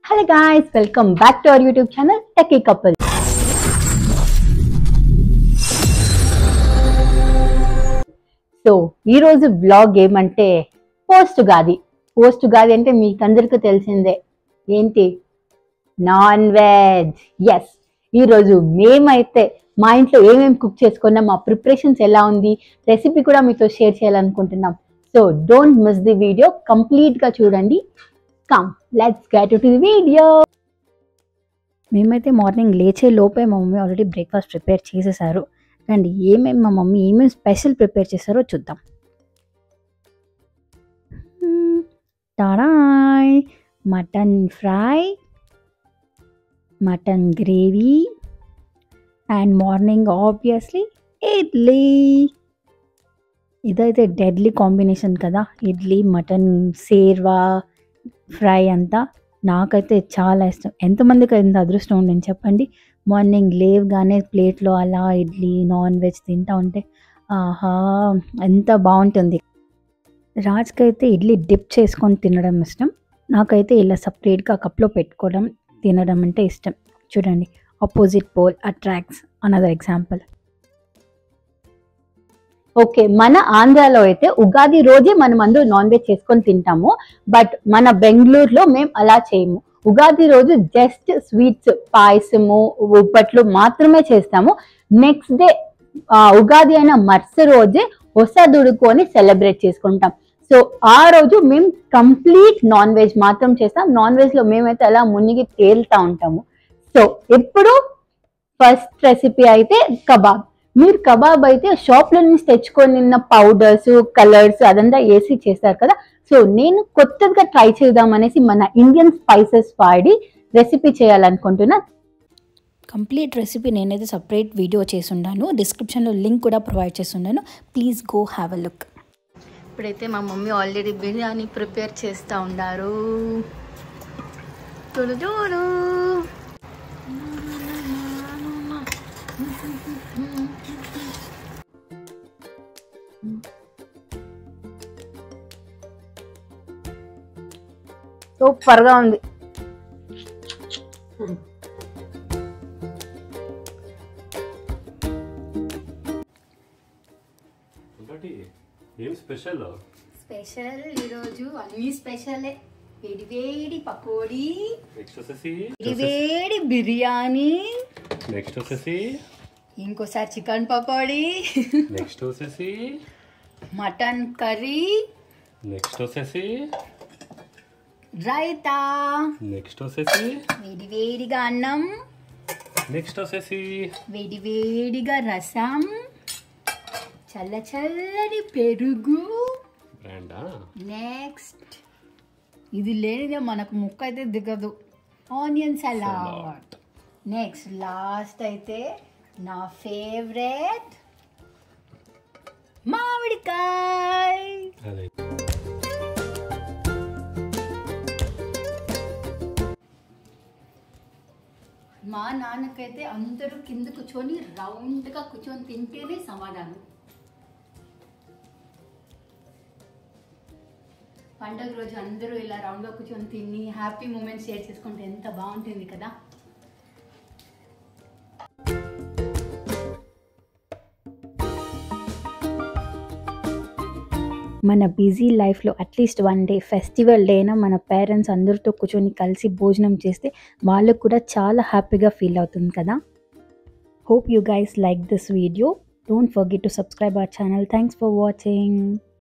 Hello guys, welcome back to our YouTube channel Techie Couple. So ఈ రోజు blog ఏమంటే post Ugadi అంటే మీకు అందరికీ తెలిసిందే ఏంటి నాన్ వెజ్. ఎస్, ఈరోజు మేమైతే మా ఇంట్లో ఏమేమి కుక్ చేసుకున్నాం, మా ప్రిపరేషన్స్ ఎలా ఉంది, రెసిపీ కూడా మీతో షేర్ చేయాలనుకుంటున్నాం. So don't miss the video, కంప్లీట్గా చూడండి. Come let's get to the video. మేమైతే మార్నింగ్ లేచే లోపే మా మమ్మీ ఆల్రెడీ బ్రేక్ఫాస్ట్ ప్రిపేర్ చేసేసారు. అండ్ మా మమ్మీ ఏమేమి స్పెషల్ ప్రిపేర్ చేశారో చూద్దాం. Tada, mutton fry, mutton gravy and morning obviously idli. ఇదైతే డెడ్లీ కాంబినేషన్ కదా, ఇడ్లీ మటన్ సేర్వా ఫ్రై అంతా. నాకైతే చాలా ఇష్టం. ఎంతమందికి ఎంత అదృష్టం ఉందని చెప్పండి, మార్నింగ్ లేవగానే ప్లేట్లో అలా ఇడ్లీ నాన్ వెజ్ తింటా ఉంటే ఆహా ఎంత బాగుంటుంది. రాజ్కి అయితే ఇడ్లీ డిప్ చేసుకొని తినడం ఇష్టం, నాకైతే ఇలా సపరేట్గా కప్లో పెట్టుకోవడం తినడం అంటే ఇష్టం. చూడండి, opposite pole attracts another example. Okay, మన ఆంధ్రాలో అయితే ఉగాది రోజే మనం అందరూ నాన్ వెజ్ చేసుకొని తింటాము. బట్ మన బెంగళూరులో మేము అలా చేయము. ఉగాది రోజు జస్ట్ స్వీట్స్, పాయసము, ఉప్పట్లు మాత్రమే చేస్తాము. నెక్స్ట్ డే ఉగాది అయిన మరుసటి రోజే దుడుకొని సెలబ్రేట్ చేసుకుంటాం. సో ఆ రోజు మేము కంప్లీట్ నాన్ వెజ్ మాత్రం చేస్తాం. నాన్ వెజ్ లో మేమైతే అలా మునిగి తేలుతా ఉంటాము. సో ఇప్పుడు ఫస్ట్ రెసిపీ అయితే కబాబ్. మీరు కబాబ్ అయితే షాప్లో నుంచి తెచ్చుకొని పౌడర్స్, కలర్స్ అదంతా వేసి చేస్తారు కదా. సో నేను కొత్తగా ట్రై చేద్దామనేసి మన ఇండియన్ స్పైసెస్ వాడి రెసిపీ చేయాలనుకుంటున్నా. కంప్లీట్ రెసిపీ నేనైతే సపరేట్ వీడియో చేసి ఉన్నాను, డిస్క్రిప్షన్లో లింక్ కూడా ప్రొవైడ్ చేసి ఉన్నాను, please go have a look. ఇప్పుడైతే మా మమ్మీ ఆల్రెడీ బిర్యానీ ప్రిపేర్ చేస్తూ ఉన్నారు. చూడు సూపర్గా ఉంది. స్పెషల్ ఈరోజు అన్ని స్పెషలే. వేడి వేడి పకోడీ, వేడి బిర్యానీ, నెక్స్ట్ వచ్చేసి ఇంకోసారి చికెన్ పకోడీ, నెక్స్ట్ వచ్చేసి మటన్ కర్రీ, నెక్స్ట్ వచ్చేసి రైతా, నెక్స్ట్ వచ్చేసి వేడి వేడిగా అన్నం, నెక్స్ట్ వచ్చేసి వేడి వేడిగా రసం, చల్ల చల్లని పెరుగు, నెక్స్ట్ ఇది లేనిదే మనకు ముక్క అయితే దిగదు, ఆనియన్ సలాడ్. నెక్స్ట్ లాస్ట్ అయితే నా ఫేవరెట్ మామిడికాయ. మా నాన్నకైతే అందరూ కింద కూర్చొని రౌండ్గా కూర్చొని తింటేనే సమాధానం. పండగ రోజు అందరూ ఇలా రౌండ్గా కూర్చొని తిని హ్యాపీ మూమెంట్స్ షేర్ చేసుకుంటే ఎంత బాగుంటుంది కదా. మన బిజీ లైఫ్లో at least one day festival day అయినా మన పేరెంట్స్ అందరితో కూర్చొని కలిసి భోజనం చేస్తే వాళ్ళకు కూడా చాలా హ్యాపీగా ఫీల్ అవుతుంది కదా. Hope you guys like this video. Don't forget to subscribe our channel. Thanks for watching.